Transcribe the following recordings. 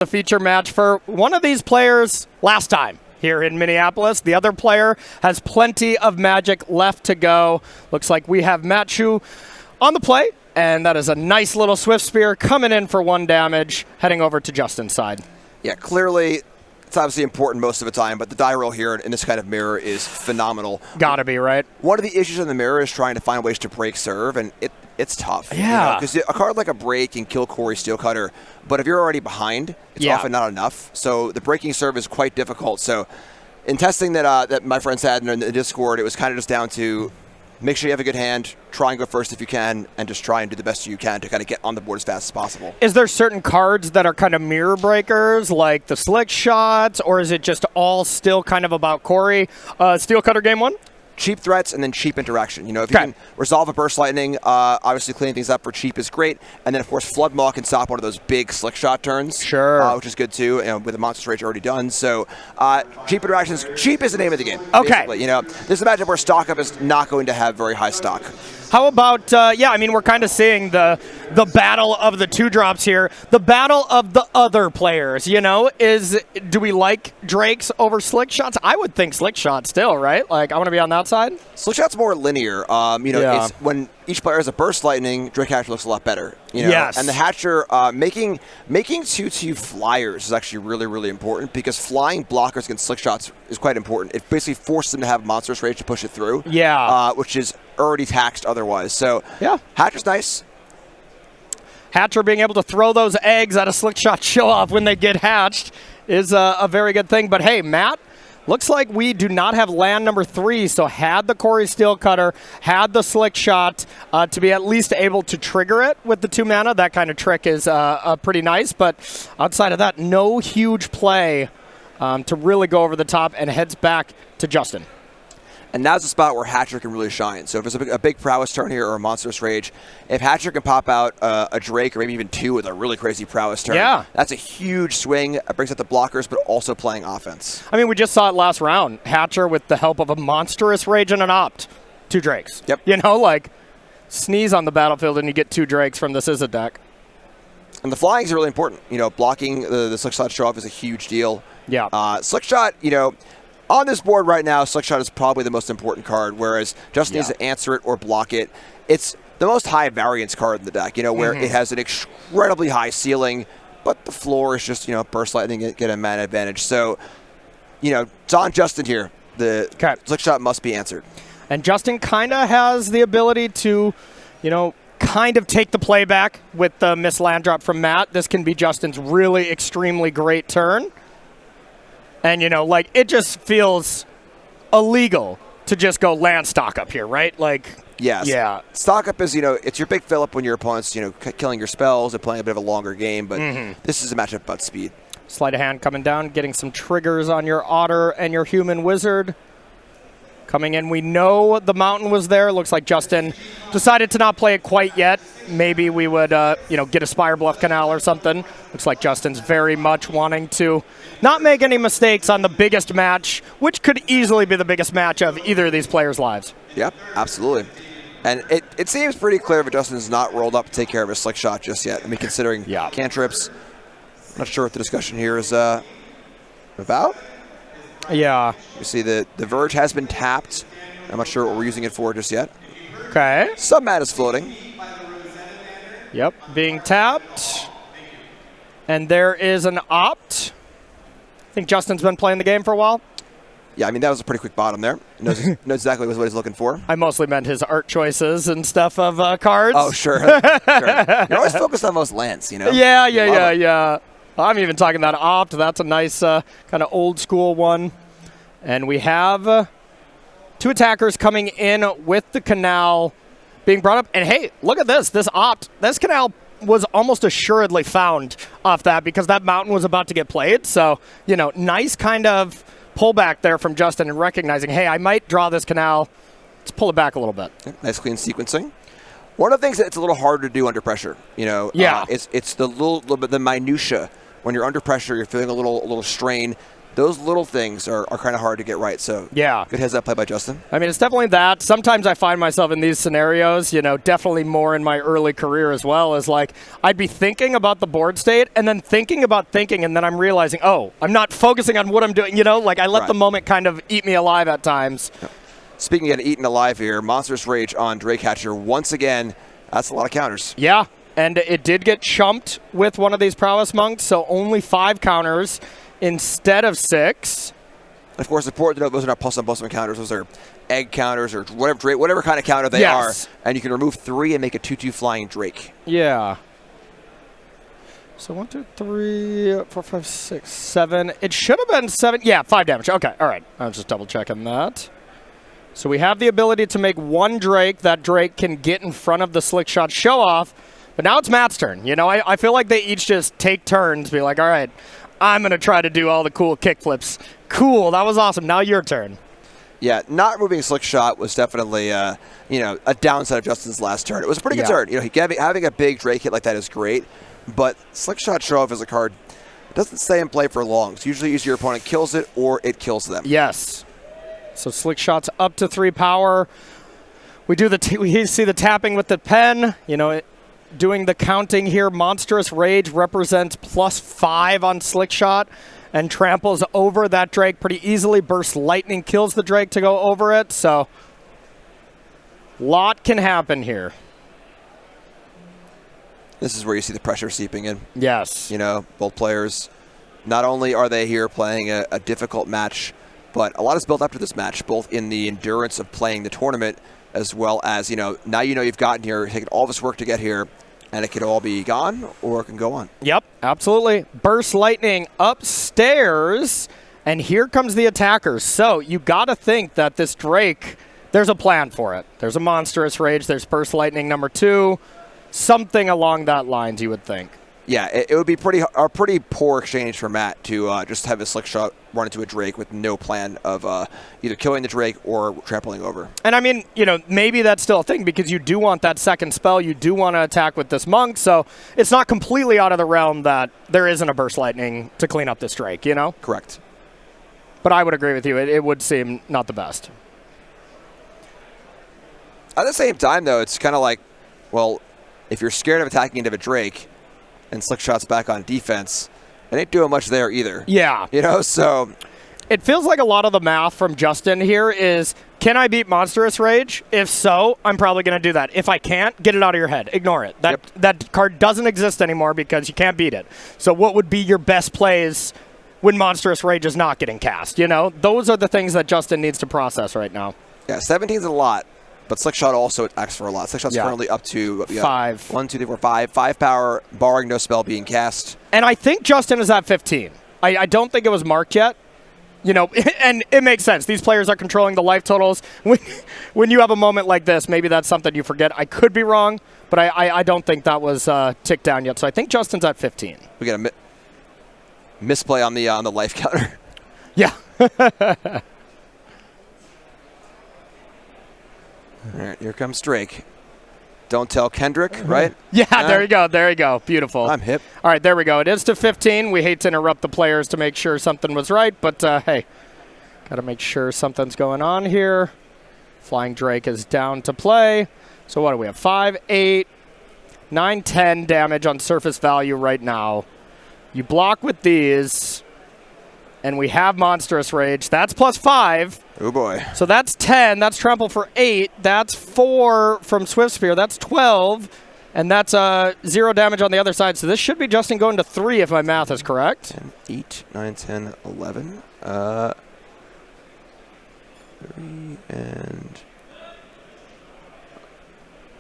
The feature match for one of these players last time here in Minneapolis. The other player has plenty of magic left to go. Looks like we have Matchu on the play, and that is a nice little Swift Spear coming in for 1 damage, heading over to Justin's side. Yeah, clearly it's obviously important most of the time, but the die roll here in this kind of mirror is phenomenal. Gotta be, right? One of the issues in the mirror is trying to find ways to break serve, and it's tough. Yeah. Because a card like a break can kill Corey Steelcutter, but if you're already behind, it's often not enough. So the breaking serve is quite difficult. So in testing that my friends had in the Discord, it was kind of just down to make sure you have a good hand, try and go first if you can, and just try and do the best you can to kind of get on the board as fast as possible. Is there certain cards that are kind of mirror breakers, like the slick shots, or is it just all still kind of about Corey? Steelcutter game 1? Cheap threats and then cheap interaction. You know, if you can resolve a Burst Lightning, obviously cleaning things up for cheap is great. And then, of course, Flood Maw can stop one of those big slick shot turns. Sure. Which is good, too, with the Monstrous Rage already done. So, cheap interactions, cheap is the name of the game. Okay. Basically. You know, this is a matchup where stock up is not going to have very high stock. How about, I mean, we're kind of seeing the battle of the 2-drops here. The battle of the other players, you know, do we like Drakes over Slick Shots? I would think Slick Shot still, right? Like, I want to be on that side. Slick Shot's more linear. It's when each player has a Burst Lightning, Drake Hatcher looks a lot better. You know? Yes. And the Hatcher, making 2/2 flyers is actually really, really important because flying blockers against Slick Shots is quite important. It basically forces them to have Monstrous Rage to push it through. Yeah. Which is already taxed otherwise. So, yeah. Hatcher's nice. Hatcher being able to throw those eggs at a Slick Shot show-off when they get hatched is a very good thing. But, hey, Matt, looks like we do not have land number 3, so had the Corey Steelcutter, had the Slick Shot to be at least able to trigger it with the 2 mana. That kind of trick is pretty nice. But outside of that, no huge play to really go over the top, and heads back to Justin. And now's the spot where Hatcher can really shine. So if there's a big prowess turn here or a Monstrous Rage, if Hatcher can pop out a Drake or maybe even 2 with a really crazy prowess turn, that's a huge swing. It brings out the blockers, but also playing offense. I mean, we just saw it last round. Hatcher with the help of a Monstrous Rage and an Opt. 2 Drakes. Yep. You know, like, sneeze on the battlefield and you get 2 Drakes from this is a deck. And the flying is really important. You know, blocking the Slick Shot show-off is a huge deal. Yeah. Slick Shot, you know, on this board right now, Slick Shot is probably the most important card, whereas Justin needs to answer it or block it. It's the most high variance card in the deck, you know, where it has an incredibly high ceiling, but the floor is just, you know, Burst Lightning, get a mana advantage. So, you know, it's on Justin here. The Slick Shot must be answered. And Justin kind of has the ability to, you know, kind of take the play back with the missed land drop from Matt. This can be Justin's really extremely great turn. And, you know, like, it just feels illegal to just go land stock up here, right? Like, yes. Yeah. Stock up is, you know, it's your big fill up when your opponent's, you know, killing your spells and playing a bit of a longer game, but this is a matchup about speed. Sleight of hand coming down, getting some triggers on your Otter and your Human Wizard. Coming in, we know the Mountain was there. Looks like Justin decided to not play it quite yet. Maybe we would, you know, get a Spire Bluff Canal or something. Looks like Justin's very much wanting to not make any mistakes on the biggest match, which could easily be the biggest match of either of these players' lives. Yep, absolutely. And it seems pretty clear that Justin's not rolled up to take care of his Slick Shot just yet. I mean, considering cantrips, I'm not sure what the discussion here is about. Yeah. You see the Verge has been tapped. I'm not sure what we're using it for just yet. Okay. Some mat is floating. Yep, being tapped. And there is an Opt. I think Justin's been playing the game for a while. Yeah, I mean, that was a pretty quick bottom there. Knows exactly what he's looking for. I mostly meant his art choices and stuff of cards. Oh, sure. Sure. You're always focused on those lands, you know? Yeah. I'm even talking that Opt. That's a nice kind of old school one. And we have 2 attackers coming in with the Canal being brought up. And hey, look at this. This Opt. This Canal was almost assuredly found off that because that Mountain was about to get played. So, you know, nice kind of pullback there from Justin and recognizing, hey, I might draw this Canal. Let's pull it back a little bit. Nice clean sequencing. One of the things that it's a little harder to do under pressure, you know, it's the little bit the minutia. When you're under pressure, you're feeling a little strain. those little things are kind of hard to get right. So yeah, good heads up play by Justin. I mean, it's definitely that. Sometimes I find myself in these scenarios, you know, definitely more in my early career as well, is like I'd be thinking about the board state and then thinking about thinking, and then I'm realizing, oh, I'm not focusing on what I'm doing, you know, like I let the moment kind of eat me alive at times. Speaking of eaten alive here, Monstrous Rage on Draycatcher once again. That's a lot of counters. Yeah, and it did get chumped with one of these Prowess Monks, so only 5 counters instead of 6. Of course, important to note, those are not plus-on counters. Those are egg counters or whatever kind of counter they are. And you can remove 3 and make a 2/2 flying Drake. Yeah. So 1, 2, 3, 4, 5, 6, 7. It should have been 7. Yeah, 5 damage. Okay, all right. I was just double-checking that. So we have the ability to make 1 Drake. That Drake can get in front of the Slick Shot show-off. But now it's Matt's turn. You know, I feel like they each just take turns, be like, all right, I'm going to try to do all the cool kickflips. Cool, that was awesome. Now your turn. Yeah, not removing Slick Shot was definitely, you know, a downside of Justin's last turn. It was a pretty good turn. You know, having a big Drake hit like that is great, but Slick Shot show-off as a card doesn't stay in play for long. It's usually either your opponent kills it or it kills them. Yes. So Slick Shot's up to 3 power. We do we see the tapping with the pen. You know, doing the counting here. Monstrous Rage represents +5 on Slick Shot and tramples over that Drake pretty easily. Burst Lightning kills the Drake to go over it. So, lot can happen here. This is where you see the pressure seeping in. Yes. You know, both players, not only are they here playing a difficult match, but a lot is built up to this match, both in the endurance of playing the tournament, as well as, you know, now you know you've gotten here, taken all this work to get here, and it could all be gone, or it can go on. Yep, absolutely. Burst Lightning upstairs, and here comes the attackers. So you got to think that this Drake, there's a plan for it. There's a Monstrous Rage, there's Burst Lightning number 2, something along that lines you would think. Yeah, it would be a pretty poor exchange for Matt to just have a Slick Shot run into a Drake with no plan of either killing the Drake or trampling over. And I mean, you know, maybe that's still a thing because you do want that second spell. You do want to attack with this Monk, so it's not completely out of the realm that there isn't a Burst Lightning to clean up this Drake, you know? Correct. But I would agree with you. It would seem not the best. At the same time, though, it's kind of like, well, if you're scared of attacking into a Drake and Slick Shot's back on defense, it ain't doing much there either. Yeah. You know, so it feels like a lot of the math from Justin here is, can I beat Monstrous Rage? If so, I'm probably going to do that. If I can't, get it out of your head. Ignore it. That card doesn't exist anymore because you can't beat it. So what would be your best plays when Monstrous Rage is not getting cast? You know, those are the things that Justin needs to process right now. Yeah, 17's a lot. But Slick Shot also attacks for a lot. Slick Shot's currently up to 5. 1, 2, 3, 4, 5. 5 power, barring no spell being cast. And I think Justin is at 15. I don't think it was marked yet. You know, and it makes sense. These players are controlling the life totals. When you have a moment like this, maybe that's something you forget. I could be wrong, but I don't think that was ticked down yet. So I think Justin's at 15. We got a misplay on the life counter. Yeah. All right, here comes Drake. Don't tell Kendrick, right? Yeah, there you go. There you go. Beautiful. I'm hip. All right, there we go. It is to 15. We hate to interrupt the players to make sure something was right, but hey, got to make sure something's going on here. Flying Drake is down to play. So what do we have? 5, 8, 9, 10 damage on surface value right now. You block with these, and we have Monstrous Rage. That's +5. Oh, boy. So that's 10. That's Trample for 8. That's 4 from Swift Spear. That's 12. And that's 0 damage on the other side. So this should be Justin going to 3 if my math is correct. 10, 8, 9, 10, 11. 3 and...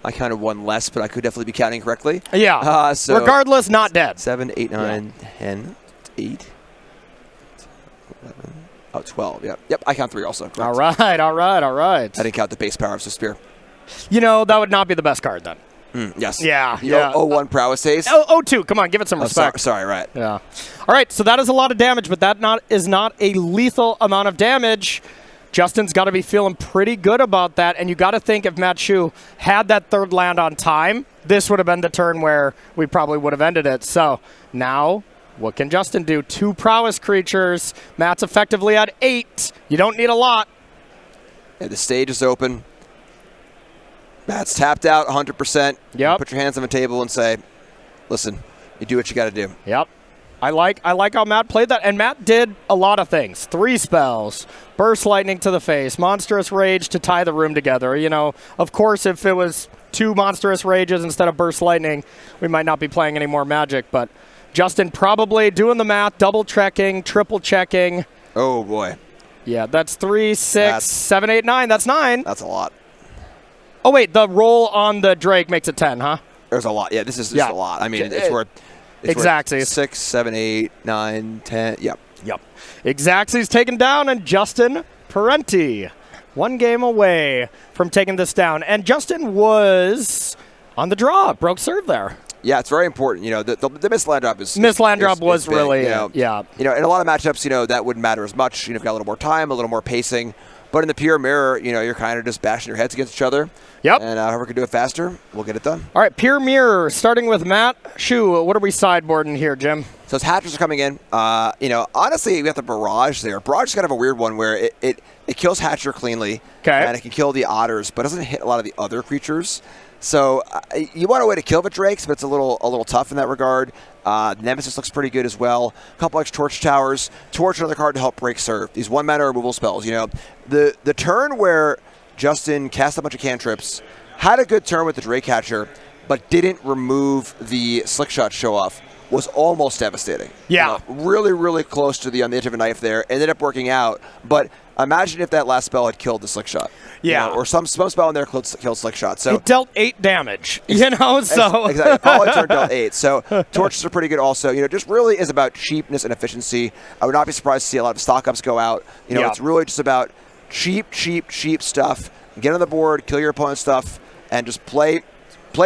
I counted 1 less, but I could definitely be counting correctly. Yeah. So regardless, not dead. 7, 8, 9, 10, 8, 11. Oh, 12, Yep, I count 3 also. Correct. All right. I didn't count the base power of the Spear. You know, that would not be the best card then. Yes. Yeah. Yeah. 1 prowess haste. Oh, 2. Come on, give it some respect. Sorry, right. Yeah. All right, so that is a lot of damage, but that is not a lethal amount of damage. Justin's got to be feeling pretty good about that, and you got to think if Matt Shu had that 3rd land on time, this would have been the turn where we probably would have ended it. So now What can Justin do? 2 prowess creatures. Matt's effectively at 8. You don't need a lot. Yeah, the stage is open. Matt's tapped out 100%. Yep. Put your hands on the table and say, listen, you do what you got to do. Yep. I like how Matt played that. And Matt did a lot of things. 3 spells, Burst Lightning to the face, Monstrous Rage to tie the room together. You know, of course, if it was 2 Monstrous Rages instead of Burst Lightning, we might not be playing any more Magic. But Justin probably doing the math, double checking, triple checking. Oh, boy. Yeah, that's 3, 6, 7, 8, 9. That's 9. That's a lot. Oh, wait, the roll on the Drake makes it 10, huh? There's a lot. Yeah, this is just a lot. I mean, it's worth... Exactly. 6, 7, 8, 9, 10. Yep. Exactly's taken down, and Justin Parente 1 game away from taking this down. And Justin was on the draw, broke serve there. Yeah, it's very important. You know, the missed land drop is... Missed land drop was big, really, you know, yeah. You know, in a lot of matchups, you know, that wouldn't matter as much. You know, you've got a little more time, a little more pacing. But in the pure mirror, you know, you're kind of just bashing your heads against each other. Yep. And however we can do it faster, we'll get it done. All right, pure mirror, starting with Matt. Shoo, what are we sideboarding here, Jim? So his hatchers are coming in. You know, honestly, we have the barrage there. Barrage is kind of a weird one where it kills hatcher cleanly. Okay. And it can kill the otters, but doesn't hit a lot of the other creatures. So you want a way to kill the drakes, but it's a little tough in that regard. Nemesis looks pretty good as well. A couple extra torch towers. Torch, another card to help break serve. These 1-mana removal spells. You know, the turn where Justin cast a bunch of cantrips, had a good turn with the Drake Catcher, but didn't remove the Slick Shot show-off, was almost devastating. Yeah. You know, really, really close to the on the edge of a knife there. Ended up working out, but imagine if that last spell had killed the Slick Shot. Yeah. You know, or some spell in there killed Slick Shot. So it dealt 8 damage, you know, so. Exactly. Probably turned dealt 8. So torches are pretty good also. You know, just really is about cheapness and efficiency. I would not be surprised to see a lot of stock ups go out. You know, it's really just about cheap stuff. Get on the board, kill your opponent's stuff, and just play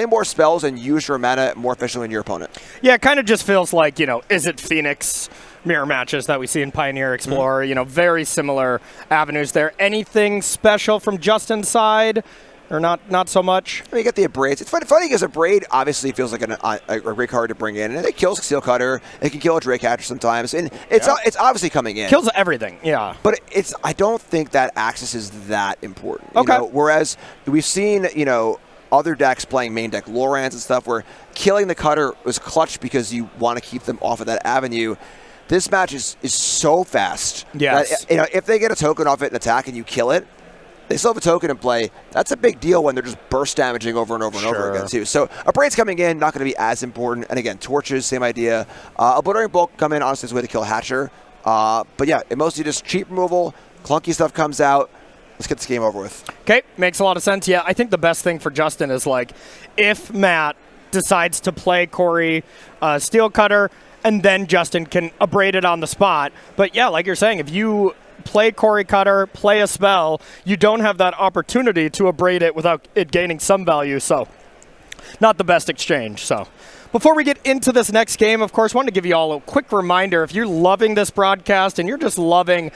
more spells and use your mana more efficiently than your opponent. Yeah, it kind of just feels like, you know, is it Phoenix mirror matches that we see in Pioneer Explorer? You know, very similar avenues there. Anything special from Justin's side? Or not so much? I mean, you get the Abrades. It's funny because Abrade obviously feels like a great card to bring in. And it kills Steel Cutter. It can kill a Drake Catcher sometimes. And it's obviously coming in. Kills everything, yeah. But I don't think that Axis is that important. Okay. You know? Whereas we've seen, you know, other decks playing main deck Lorans and stuff where killing the Cutter was clutch because you want to keep them off of that avenue. This match is so fast. Yes. That, you know, if they get a token off it and attack and you kill it, they still have a token in play. That's a big deal when they're just burst damaging over and over and over again, too. So a Braid's coming in, not going to be as important. And again, Torches, same idea. Obliterating Bulk come in, honestly, is a way to kill Hatcher. But yeah, it mostly just cheap removal. Clunky stuff comes out. Let's get this game over with. Okay, makes a lot of sense. Yeah, I think the best thing for Justin is, like, if Matt decides to play Corey Steel Cutter, and then Justin can abrade it on the spot. But yeah, like you're saying, if you play Corey Cutter, play a spell, you don't have that opportunity to abrade it without it gaining some value. So not the best exchange. So before we get into this next game, of course, I wanted to give you all a quick reminder. If you're loving this broadcast and you're just loving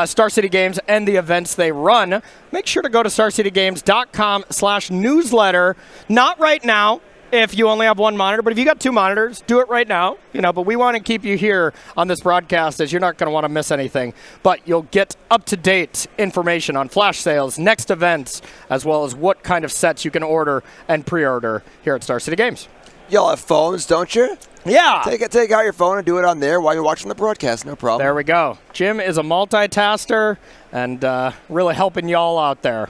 Star City Games and the events they run, make sure to go to starcitygames.com/newsletter. Not right now, if you only have 1 monitor, but if you got 2 monitors, do it right now. You know, but we want to keep you here on this broadcast as you're not going to want to miss anything. But you'll get up-to-date information on flash sales, next events, as well as what kind of sets you can order and pre-order here at Star City Games. Y'all have phones, don't you? Yeah. Take out your phone and do it on there while you're watching the broadcast. No problem. There we go. Jim is a multitasker and really helping y'all out there.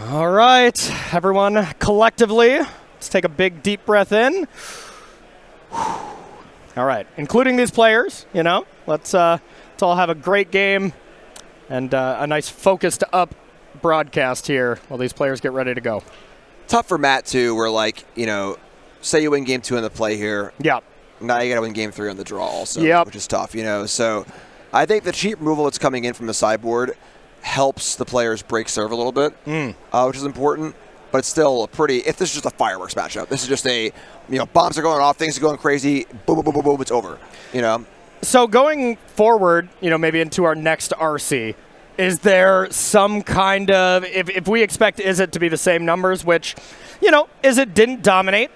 All right, everyone, collectively, let's take a big, deep breath in. All right, including these players, you know, let's all have a great game and a nice focused up broadcast here while these players get ready to go. Tough for Matt, too, where, like, you know, say you win game 2 in the play here. Yeah. Now you got to win game 3 on the draw also, which is tough, you know. So I think the cheap removal that's coming in from the sideboard helps the players break serve a little bit, which is important. But it's still a pretty, if this is just a fireworks matchup, this is just a, you know, bombs are going off, things are going crazy, boom, boom, boom, boom, boom, it's over, you know. So going forward, you know, maybe into our next RC, is there some kind of, if we expect Izzet to be the same numbers, which, you know, Izzet didn't dominate,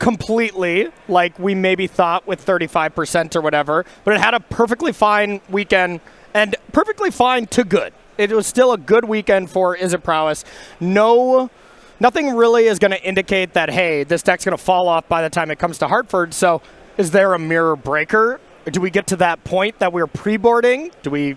completely like we maybe thought with 35% or whatever, but it had a perfectly fine weekend and perfectly fine to good. It was still a good weekend for Is It Prowess. Nothing really is going to indicate that, hey, this deck's going to fall off by the time it comes to Hartford. So is there a mirror breaker? Do we get to that point that we're pre-boarding? Do we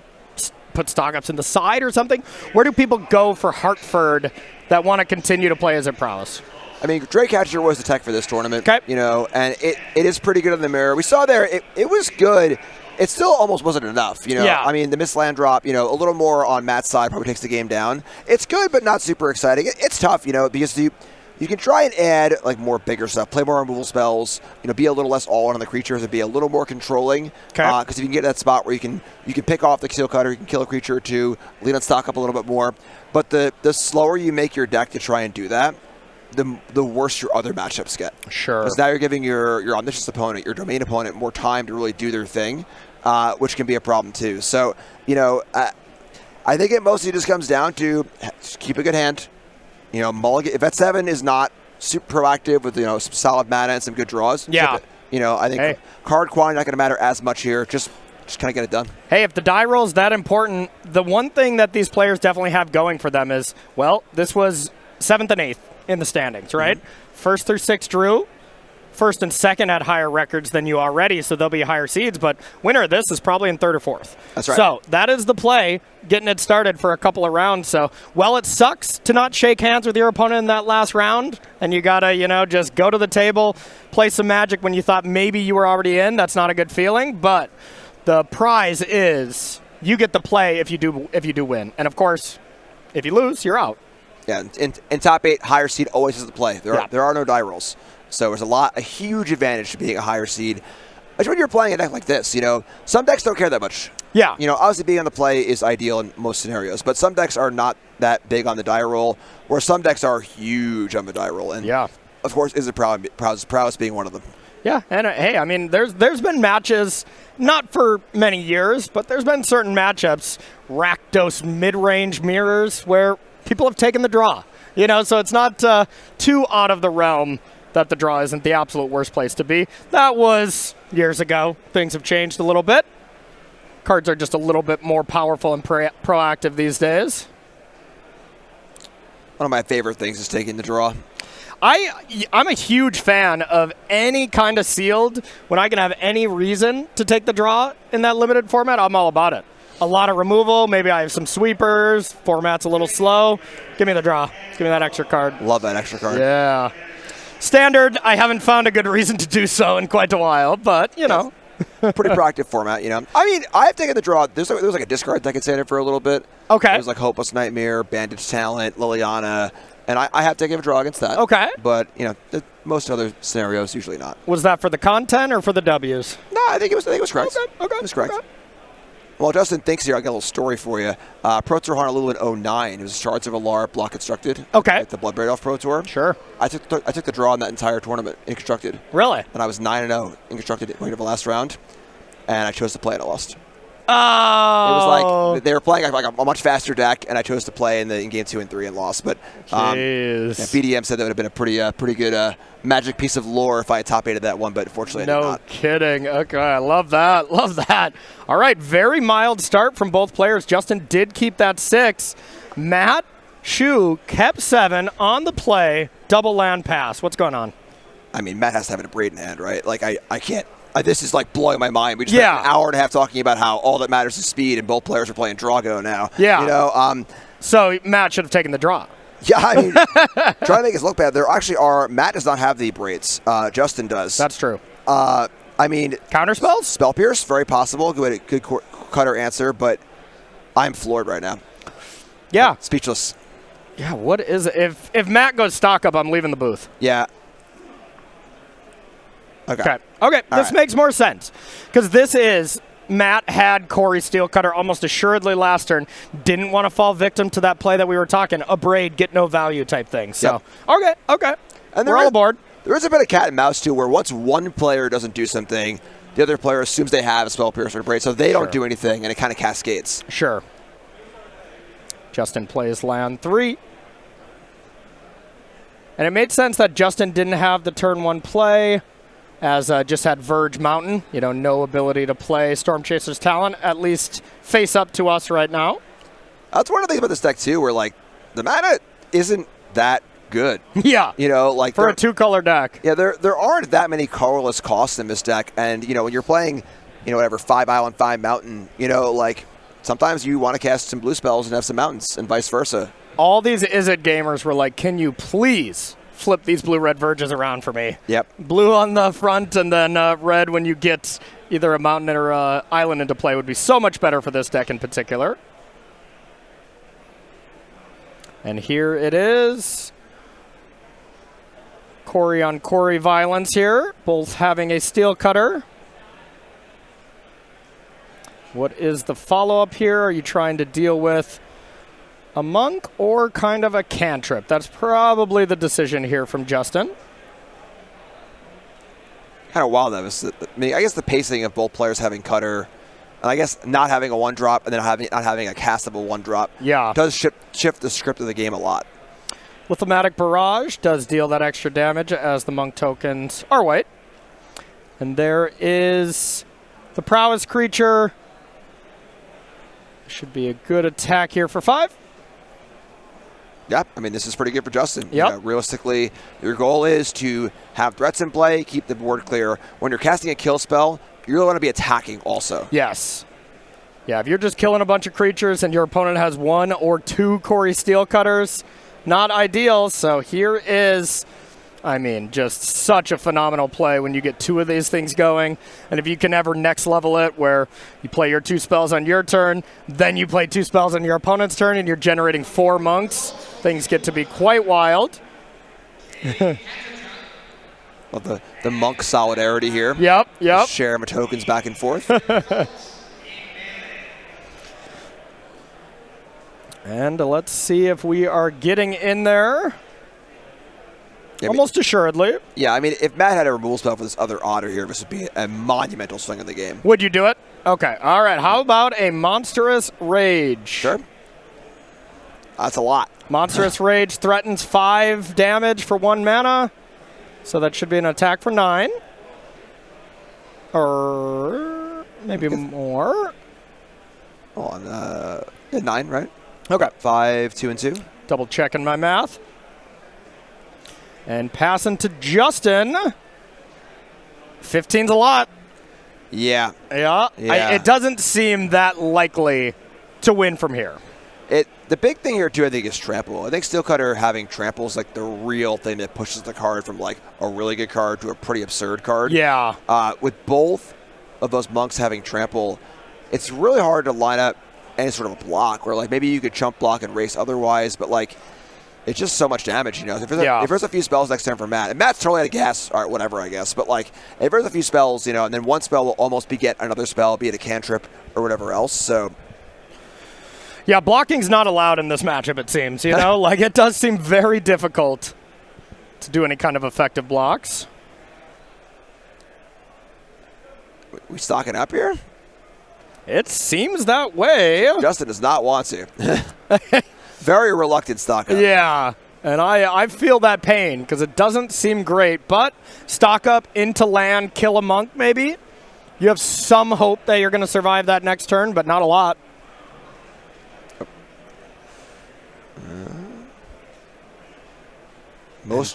put stock ups in the side or something? Where do people go for Hartford that want to continue to play Is It Prowess? I mean, Draycatcher was the tech for this tournament, okay. You know, and it is pretty good in the mirror. We saw there, it was good. It still almost wasn't enough, you know. Yeah. I mean, the missed land drop, you know, a little more on Matt's side probably takes the game down. It's good, but not super exciting. It's tough, you know, because you can try and add like more bigger stuff, play more removal spells, you know, be a little less all in on the creatures and be a little more controlling. Because if you can get that spot where you can pick off the Seal Cutter, you can kill a creature or two, lean on stock up a little bit more. But the slower you make your deck to try and do that, the worse your other matchups get. Sure. Because now you're giving your omniscience opponent, your domain opponent, more time to really do their thing, which can be a problem too. So, you know, I think it mostly just comes down to keep a good hand. You know, mulligan. If at 7 is not super proactive with, you know, some solid mana and some good draws, yeah. You know, I think card quantity not going to matter as much here. Just kind of get it done. Hey, if the die roll is that important, the one thing that these players definitely have going for them is, well, this was 7th and 8th in the standings, right? Mm-hmm. 1st through 6th drew. 1st and 2nd had higher records than you already, so they'll be higher seeds, but winner of this is probably in 3rd or 4th. That's right. So that is the play, getting it started for a couple of rounds. So, well, it sucks to not shake hands with your opponent in that last round, and you got to, you know, just go to the table, play some Magic when you thought maybe you were already in. That's not a good feeling, but the prize is you get the play if you do win. And, of course, if you lose, you're out. Yeah, in top 8, higher seed always has the play. There are no die rolls. So there's a huge advantage to being a higher seed. Especially when you're playing a deck like this, you know, some decks don't care that much. Yeah. You know, obviously being on the play is ideal in most scenarios, but some decks are not that big on the die roll, where some decks are huge on the die roll. And of course, Is It Prowess being one of them. Yeah, and hey, I mean, there's been matches, not for many years, but there's been certain matchups, Rakdos mid-range mirrors, where people have taken the draw. You know, so it's not too out of the realm that the draw isn't the absolute worst place to be. That was years ago. Things have changed a little bit. Cards are just a little bit more powerful and proactive these days. One of my favorite things is taking the draw. I'm a huge fan of any kind of sealed. When I can have any reason to take the draw in that limited format, I'm all about it. A lot of removal. Maybe I have some sweepers. Format's a little slow. Give me the draw. Give me that extra card. Love that extra card. Yeah. Standard, I haven't found a good reason to do so in quite a while, but, you know. Pretty proactive format, you know. I mean, I've taken the draw. There was like a discard deck in standard for a little bit. Okay. It was like Hopeless Nightmare, Bandage Talent, Liliana, and I have taken a draw against that. Okay. But, you know, most other scenarios, usually not. Was that for the content or for the Ws? No, I think it was correct. Okay. It was correct. Okay. Well, Justin thinks here, I got a little story for you. Pro Tour Honolulu in 2009. It was Shards of Alar block constructed. Okay. At the Bloodbraid off Pro Tour. Sure. I took the draw in that entire tournament in constructed. Really? And I was 9-0 in constructed going to the last round, and I chose to play and I lost. Oh. It was like they were playing like a much faster deck, and I chose to play in game 2 and 3 and lost. But BDM said that would have been a pretty good Magic piece of lore if I had top 8'd that one, but unfortunately I did not. No kidding. Okay, I love that. Love that. All right, very mild start from both players. Justin did keep that 6. Matt Shu kept 7 on the play. Double land pass. What's going on? I mean, Matt has to have a braid in hand, right? Like I can't. This is like blowing my mind. We just spent an hour and a half talking about how all that matters is speed, and both players are playing Drago now. Yeah. You know. So Matt should have taken the draw. Yeah, I mean, trying to make us look bad. There actually are. Matt does not have the braids. Justin does. That's true. I mean, counter spells. Spell Pierce, very possible. Good cutter answer, but I'm floored right now. Yeah. Speechless. Yeah. What is it? If Matt goes stock up, I'm leaving the booth. Yeah. Okay. This makes more sense because this is Matt had Corey Steelcutter almost assuredly last turn. Didn't want to fall victim to that play that we were talking, a braid, get no value type thing. So okay. And we're all aboard. There is a bit of cat and mouse too, where once one player doesn't do something, the other player assumes they have a Spell Pierce or a braid, so they don't do anything, and it kind of cascades. Sure. Justin plays land 3. And it made sense that Justin didn't have the turn 1 play, as just had Verge Mountain. You know, no ability to play Storm Chaser's Talon, at least face up to us right now. That's one of the things about this deck, too, where, like, the mana isn't that good. Yeah. You know, like for a 2-color deck. Yeah, there aren't that many colorless costs in this deck, and you know when you're playing, you know, whatever 5 island, 5 mountain, you know, like sometimes you want to cast some blue spells and have some mountains, and vice versa. All these Izzet gamers were like, "Can you please flip these blue-red Verges around for me?" Yep. Blue on the front, and then red when you get either a mountain or a island into play would be so much better for this deck in particular. And here it is. Corey on Corey violence here, both having a steel cutter. What is the follow-up here? Are you trying to deal with a monk or kind of a cantrip? That's probably the decision here from Justin. Kind of wild, that was. I mean, I guess the pacing of both players having cutter, and I guess not having a 1-drop and then not having a castable 1-drop, does shift the script of the game a lot. Lithomatic Barrage does deal that extra damage as the monk tokens are white. And there is the prowess creature. Should be a good attack here for 5. Yep, I mean, this is pretty good for Justin. Yep. You know, realistically, your goal is to have threats in play, keep the board clear. When you're casting a kill spell, you really want to be attacking also. Yes. Yeah, if you're just killing a bunch of creatures and your opponent has 1 or 2 Corey Steel Cutters, not ideal. So here is, I mean, just such a phenomenal play when you get 2 of these things going. And if you can ever next level it where you play your 2 spells on your turn, then you play 2 spells on your opponent's turn, and you're generating 4 monks, things get to be quite wild. Well, the monk solidarity here. Yep. Share my tokens back and forth. And let's see if we are getting in there. Yeah, almost assuredly. Yeah, I mean, if Matt had a removal spell for this other otter here, this would be a monumental swing of the game. Would you do it? Okay. All right. How about a Monstrous Rage? Sure. That's a lot. Monstrous Rage threatens 5 damage for 1 mana. So that should be an attack for 9. Or maybe more. Hold on. 9, right? Okay. 5, 2, and 2. Double checking my math. And passing to Justin. 15's a lot. Yeah. Yeah. It doesn't seem that likely to win from here. The big thing here, too, I think, is trample. I think Steel Cutter having trample is like the real thing that pushes the card from like a really good card to a pretty absurd card. Yeah. With both of those monks having trample, it's really hard to line up any sort of a block where like maybe you could chump block and race otherwise, but like it's just so much damage, you know. If there's a few spells next turn for Matt, and Matt's totally out of gas, all right, whatever, I guess. But like if there's a few spells, you know, and then one spell will almost beget another spell, be it a cantrip or whatever else. So yeah, blocking's not allowed in this matchup, it seems, you know? Like it does seem very difficult to do any kind of effective blocks. We stocking up here? It seems that way. Justin does not want to. Very reluctant stock up. Yeah, and I feel that pain because it doesn't seem great. But stock up into land, kill a monk maybe. You have some hope that you're going to survive that next turn, but not a lot.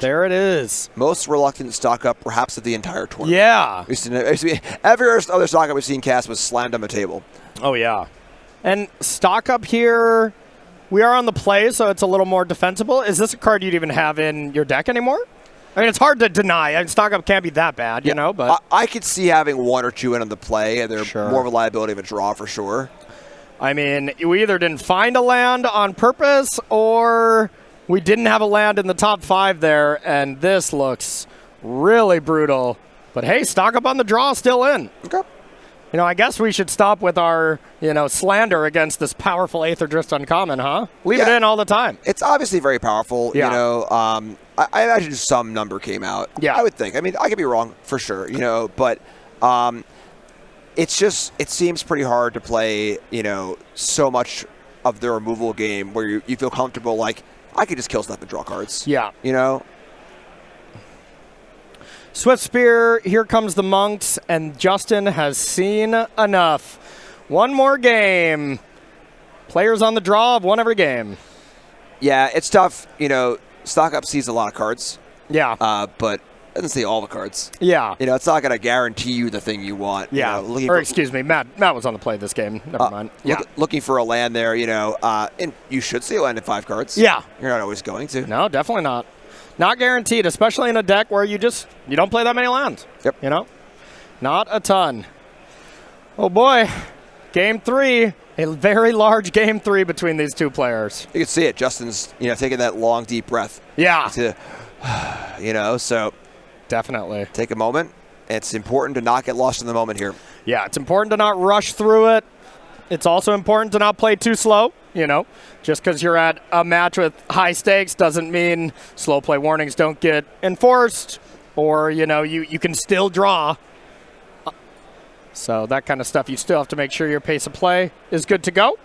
There it is. Most reluctant stock up, perhaps of the entire tournament. Yeah. Every other stock up we've seen cast was slammed on the table. Oh, yeah. And stock up here, we are on the play, so it's a little more defensible. Is this a card you'd even have in your deck anymore? I mean, it's hard to deny. I mean, stock up can't be that bad, you know. But I could see having 1 or 2 in on the play, and they're more of a liability of a draw for sure. I mean, we either didn't find a land on purpose, or we didn't have a land in the top 5 there, and this looks really brutal. But hey, stock up on the draw, still in. Okay. You know, I guess we should stop with our, slander against this powerful Aether Drift Uncommon, huh? Leave it in all the time. It's obviously very powerful. Yeah. You know, I imagine some number came out. Yeah. I would think. I mean, I could be wrong for sure, you know, but it seems pretty hard to play, so much of the removal game where you feel comfortable, like, I could just kill stuff and draw cards. Yeah. You know? Swift Spear, here comes the Monks, and Justin has seen enough. One more game. Players on the draw have won every game. Yeah, it's tough. Stock Up sees a lot of cards. Yeah. But it doesn't see all the cards. Yeah. It's not going to guarantee you the thing you want. Yeah. Excuse me, Matt was on the play this game. Never mind. Yeah. Looking for a land there, and you should see a land in 5 cards. Yeah. You're not always going to. No, definitely not. Not guaranteed, especially in a deck where you don't play that many lands. Yep. Not a ton. Oh boy. Game 3. A very large game 3 between these two players. You can see it. Justin's, taking that long, deep breath. Yeah. So definitely. Take a moment. It's important to not get lost in the moment here. Yeah, it's important to not rush through it. It's also important to not play too slow. Just because you're at a match with high stakes doesn't mean slow play warnings don't get enforced, or you can still draw. So that kind of stuff, you still have to make sure your pace of play is good to go.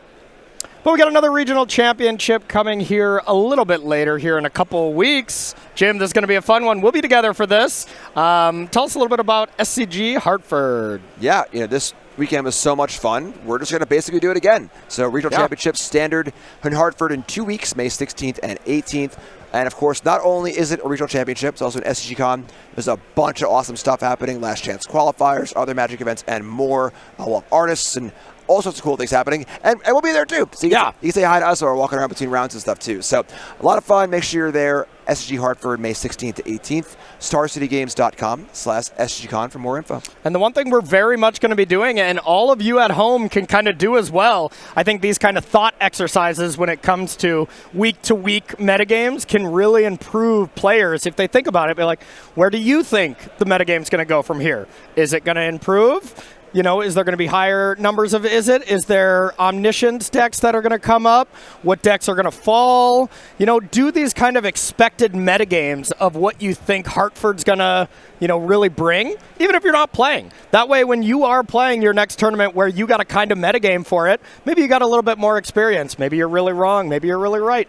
But we got another regional championship coming here a little bit later here in a couple of weeks. Jim, this is going to be a fun one. We'll be together for this. Tell us a little bit about SCG Hartford. Yeah, this weekend was so much fun. We're just going to basically do it again. So regional championships standard in Hartford in 2 weeks, May 16th and 18th. And of course, not only is it a regional championship, it's also an SCG Con. There's a bunch of awesome stuff happening, last chance qualifiers, other Magic events, and more. We'll have artists and all sorts of cool things happening. And we'll be there too. So you can say hi to us, or we're walking around between rounds and stuff too. So a lot of fun. Make sure you're there. SCG Hartford, May 16th to 18th. StarCityGames.com/SCGCon for more info. And the one thing we're very much going to be doing, and all of you at home can kind of do as well, I think these kind of thought exercises when it comes to week-to-week metagames can really improve players. If they think about it, be like, where do you think the metagame's going to go from here? Is it going to improve? Is there going to be higher numbers of Is there omniscience decks that are going to come up? What decks are going to fall? Do these kind of expected metagames of what you think Hartford's going to, really bring, even if you're not playing. That way, when you are playing your next tournament where you got a kind of metagame for it, maybe you got a little bit more experience. Maybe you're really wrong. Maybe you're really right.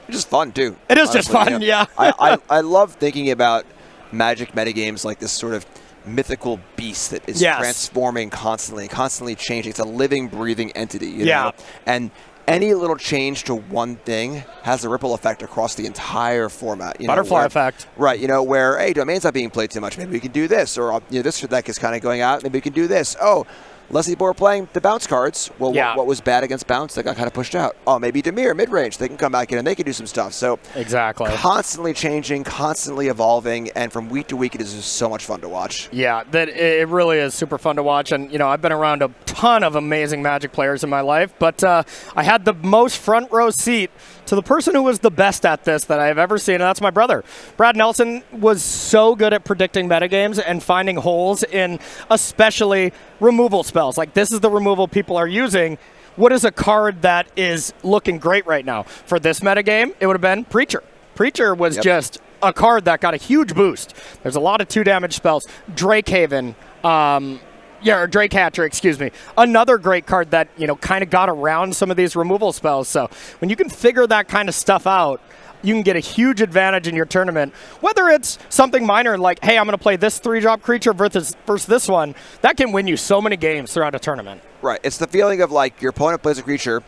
It's just fun, too. It is just fun, yeah. I love thinking about Magic metagames like this sort of mythical beast that is transforming constantly changing. It's a living, breathing entity. You know? And any little change to one thing has a ripple effect across the entire format. Butterfly effect. Right, where, hey, Domain's not being played too much. Maybe we can do this. Or, this deck is kind of going out. Maybe we can do this. Oh, Leslie Bohr playing the bounce cards. Well, what was bad against bounce that got kind of pushed out? Oh, maybe Dimir, mid-range. They can come back in and they can do some stuff. So exactly, constantly changing, constantly evolving, and from week to week, it is just so much fun to watch. Yeah, it really is super fun to watch. And, I've been around a ton of amazing Magic players in my life, but I had the most front row seat to the person who was the best at this that I have ever seen, and that's my brother. Brad Nelson was so good at predicting metagames and finding holes in especially removal spells. Like, this is the removal people are using. What is a card that is looking great right now? For this metagame, it would have been Preacher. Preacher was just a card that got a huge boost. There's a lot of 2-damage spells. Drakehaven, or Drake Hatcher, excuse me. Another great card that, kind of got around some of these removal spells. So when you can figure that kind of stuff out, you can get a huge advantage in your tournament. Whether it's something minor like, hey, I'm going to play this 3-drop creature versus this one, that can win you so many games throughout a tournament. Right. It's the feeling of like your opponent plays a creature,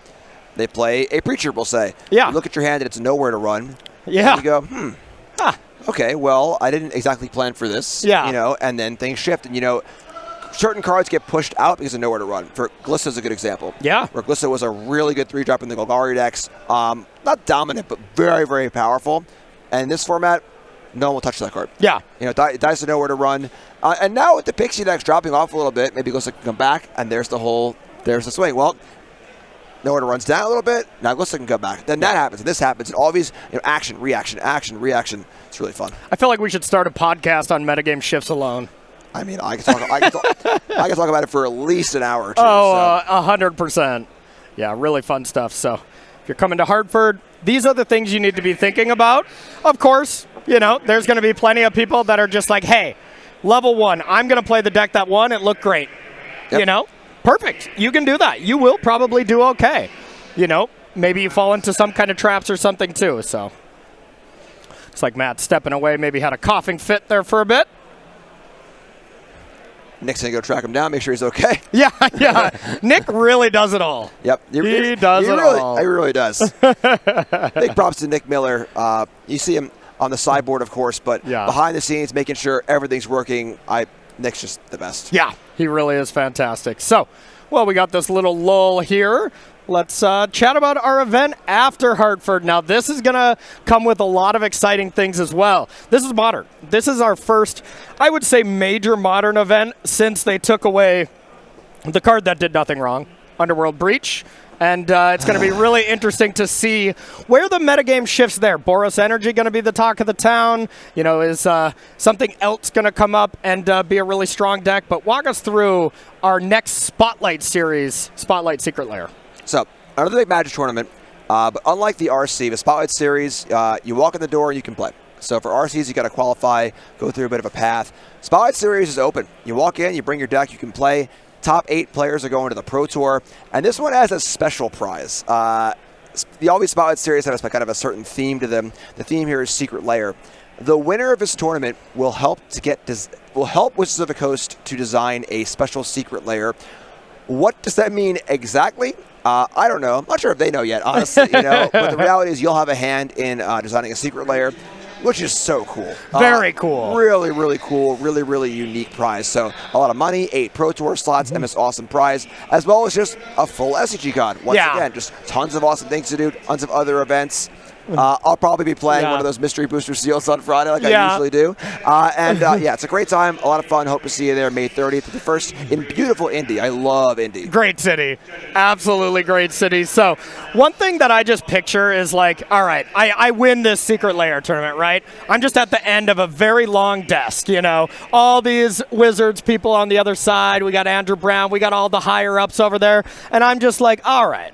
they play a Preacher, we'll say. Yeah. You look at your hand and it's nowhere to run. Yeah. And you go, okay, well, I didn't exactly plan for this. Yeah. And then things shift. And, certain cards get pushed out because of nowhere to run. For Glissa is a good example. Yeah. Where Glissa was a really good 3-drop in the Golgari decks. Not dominant, but very, very powerful. And in this format, no one will touch that card. Yeah. Dice to nowhere to run. And now with the Pixie decks dropping off a little bit, maybe Glissa can come back, and there's the swing. Well, nowhere to run's down a little bit. Now Glissa can come back. Then that happens, and this happens, and all these action, reaction. It's really fun. I feel like we should start a podcast on metagame shifts alone. I mean, I can talk about it for at least an hour or two. Oh, 100%. Yeah, really fun stuff. So if you're coming to Hartford, these are the things you need to be thinking about. Of course, there's going to be plenty of people that are just like, hey, level 1, I'm going to play the deck that won. It looked great. Yep. Perfect. You can do that. You will probably do okay. Maybe you fall into some kind of traps or something too. So it's like Matt stepping away, maybe had a coughing fit there for a bit. Nick's going to go track him down, make sure he's okay. Yeah. Nick really does it all. Yep. He does it all. He really does. Big props to Nick Miller. You see him on the sideboard, of course, but behind the scenes, making sure everything's working. Nick's just the best. Yeah, he really is fantastic. So, well, we got this little lull here. Let's chat about our event after Hartford. Now, this is going to come with a lot of exciting things as well. This is Modern. This is our first, I would say, major Modern event since they took away the card that did nothing wrong, Underworld Breach. And it's going to be really interesting to see where the metagame shifts there. Boros Energy going to be the talk of the town. You know, is something else going to come up and be a really strong deck? But walk us through our next Spotlight series, Spotlight Secret Lair. So, another big Magic tournament, but unlike the RC, the Spotlight Series, you walk in the door and you can play. So for RCs, you got to qualify, go through a bit of a path. Spotlight Series is open. You walk in, you bring your deck, you can play. Top 8 players are going to the Pro Tour, and this one has a special prize. The Always Spotlight Series has kind of a certain theme to them. The theme here is Secret Lair. The winner of this tournament will help Wizards of the Coast to design a special secret lair. What does that mean exactly? I don't know. I'm not sure if they know yet, honestly. But the reality is you'll have a hand in designing a secret lair, which is so cool. Very cool. Really, really cool. Really, really unique prize. So a lot of money, 8 Pro Tour slots, and this awesome prize, as well as just a full SCG con. Once again, just tons of awesome things to do, tons of other events. I'll probably be playing one of those mystery booster seals on Friday like I usually do. It's a great time, a lot of fun. Hope to see you there May 30th, the first in beautiful Indy. I love Indy. Great city. Absolutely great city. So one thing that I just picture is like, all right, I win this Secret Lair tournament, right? I'm just at the end of a very long desk, all these Wizards people on the other side. We got Andrew Brown. We got all the higher ups over there. And I'm just like, all right.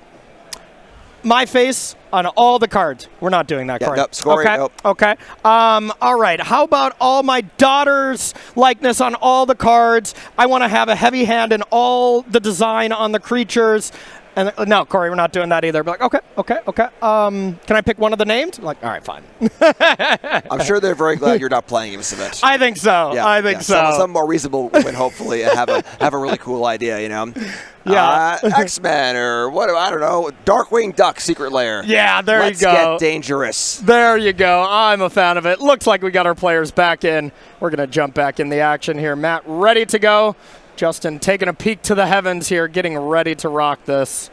My face on all the cards. We're not doing that, Corey. Nope, scoring, okay. Nope. Okay. All right. How about all my daughter's likeness on all the cards? I want to have a heavy hand in all the design on the creatures. And no, Corey, we're not doing that either. But like, okay. Can I pick one of the names? I'm like, all right, fine. I'm sure they're very glad you're not playing in this event. I think so. Yeah, I think so. Some more reasonable women, hopefully, and have a really cool idea, Yeah. X-Men or what? I don't know. Darkwing Duck Secret Lair. Yeah, there Let's you go. Get dangerous. There you go. I'm a fan of it. Looks like we got our players back in. We're going to jump back in the action here. Matt, ready to go. Justin taking a peek to the heavens here, getting ready to rock this.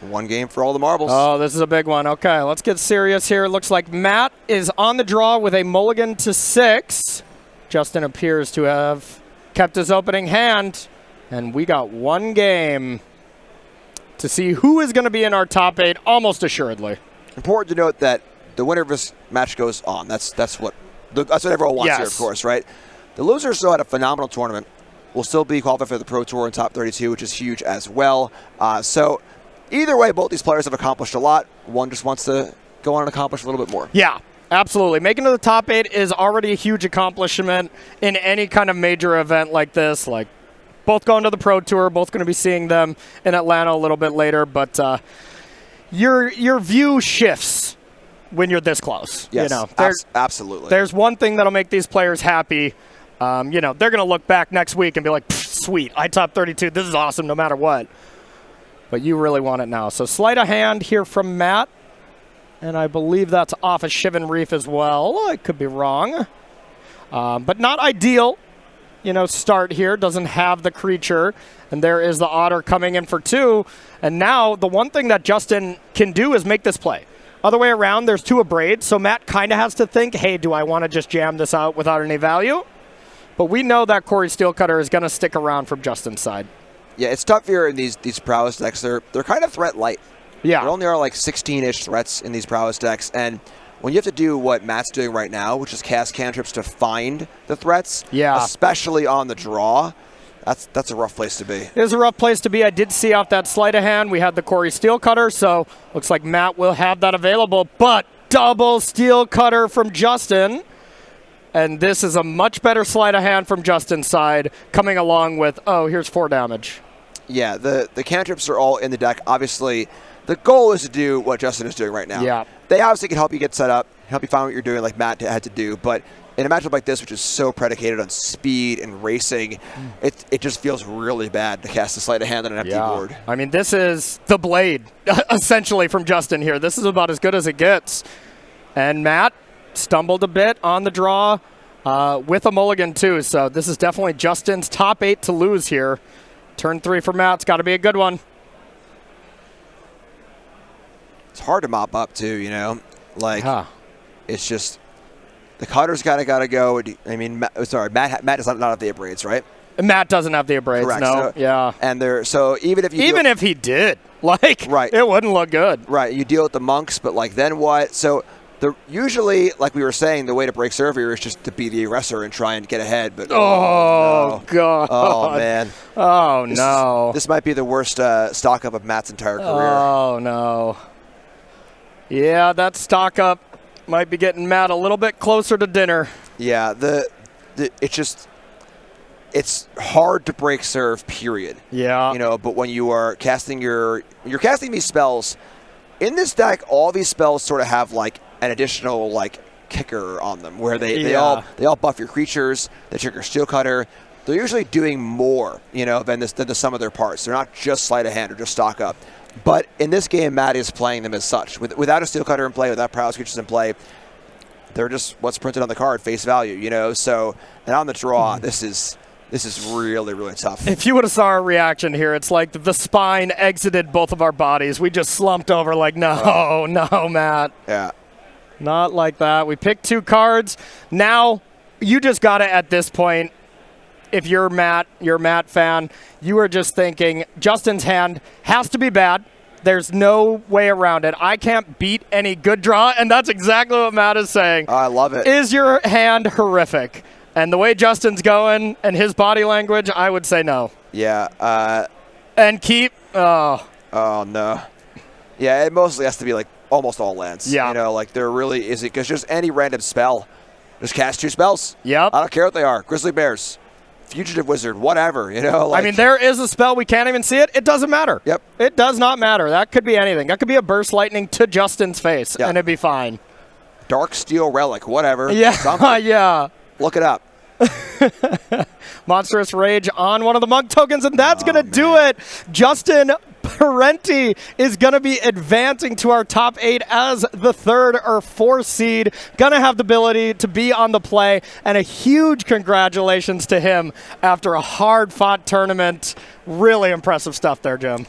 One game for all the marbles. Oh, this is a big one. Okay, let's get serious here. Looks like Matt is on the draw with a mulligan to 6. Justin appears to have kept his opening hand. And we got one game to see who is going to be in our top 8, almost assuredly. Important to note that the winner of this match goes on. That's what everyone wants here, of course, right? The loser still had a phenomenal tournament. Will still be qualified for the Pro Tour in top 32, which is huge as well. So either way, both these players have accomplished a lot. One just wants to go on and accomplish a little bit more. Yeah, absolutely. Making it to the top 8 is already a huge accomplishment in any kind of major event like this. Like both going to the Pro Tour, both going to be seeing them in Atlanta a little bit later. But your view shifts when you're this close. Yes, absolutely. There's one thing that'll make these players happy. They're going to look back next week and be like, sweet, I top 32. This is awesome no matter what. But you really want it now. So sleight of hand here from Matt. And I believe that's off a Shivan Reef as well. I could be wrong. But not ideal. Start here. Doesn't have the creature. And there is the Otter coming in for 2. And now the one thing that Justin can do is make this play. Other way around, there's 2 Abrades. So Matt kind of has to think, hey, do I want to just jam this out without any value? But we know that Corey Steelcutter is going to stick around from Justin's side. Yeah, it's tough here in these prowess decks. They're kind of threat light. Yeah. There only are like 16-ish threats in these prowess decks. And when you have to do what Matt's doing right now, which is cast cantrips to find the threats, especially on the draw, that's a rough place to be. It is a rough place to be. I did see off that sleight of hand. We had the Corey Steelcutter, so looks like Matt will have that available. But double Steelcutter from Justin. And this is a much better sleight of hand from Justin's side, coming along with, here's 4 damage. Yeah, the cantrips are all in the deck. Obviously, the goal is to do what Justin is doing right now. Yeah. They obviously can help you get set up, help you find what you're doing like Matt had to do, but in a matchup like this, which is so predicated on speed and racing, it just feels really bad to cast a sleight of hand on an empty board. I mean, this is the blade, essentially, from Justin here. This is about as good as it gets. And Matt stumbled a bit on the draw with a mulligan, too. So this is definitely Justin's top 8 to lose here. Turn 3 for Matt. It's got to be a good one. It's hard to mop up, too, you know? Like, it's just... The cutter's gotta go. I mean, Matt does not have the abrades, right? Matt doesn't have the abrades. Correct. No. So, and so even if if he did, like, it wouldn't look good. Right. You deal with the monks, but like then what? So usually, like we were saying, the way to break serve here is just to be the aggressor and try and get ahead. But no. God. Oh man. Oh no. This might be the worst stock up of Matt's entire career. Oh no. Yeah, that stock up might be getting Matt a little bit closer to dinner. Yeah, it's hard to break serve, period. Yeah. You know, but when you are casting you're casting these spells, in this deck, all these spells sort of have like an additional like kicker on them where they all buff your creatures, they trigger Steel Cutter. They're usually doing more, you know, than the sum of their parts. They're not just sleight of hand or just stock up. But in this game, Matt is playing them as such. Without a Steel Cutter in play, without Prowess creatures in play, they're just what's printed on the card, face value, you know. So, and on the draw, this is really, really tough. If you would have saw our reaction here, it's like the spine exited both of our bodies. We just slumped over like, no, Matt. Yeah. Not like that. We picked 2 cards. Now, you just got to, at this point, if you're a Matt fan, you are just thinking, Justin's hand has to be bad. There's no way around it. I can't beat any good draw, and that's exactly what Matt is saying. I love it. Is your hand horrific? And the way Justin's going and his body language, I would say no. Yeah. And keep. Oh. Oh, no. Yeah, it mostly has to be like almost all lands. Yeah. You know, like there really is it because just any random spell. Just cast 2 spells. Yep. I don't care what they are. Grizzly Bears. Fugitive Wizard, whatever, you know. Like, I mean, there is a spell, we can't even see it. It doesn't matter. Yep. It does not matter. That could be anything. That could be a Burst Lightning to Justin's face, and it'd be fine. Dark Steel Relic, whatever. Yeah, yeah. Look it up. Monstrous Rage on one of the Monk tokens, and that's going to do it. Justin Parente is going to be advancing to our top 8 as the 3rd or 4th seed. Going to have the ability to be on the play, and a huge congratulations to him after a hard-fought tournament. Really impressive stuff there, Jim.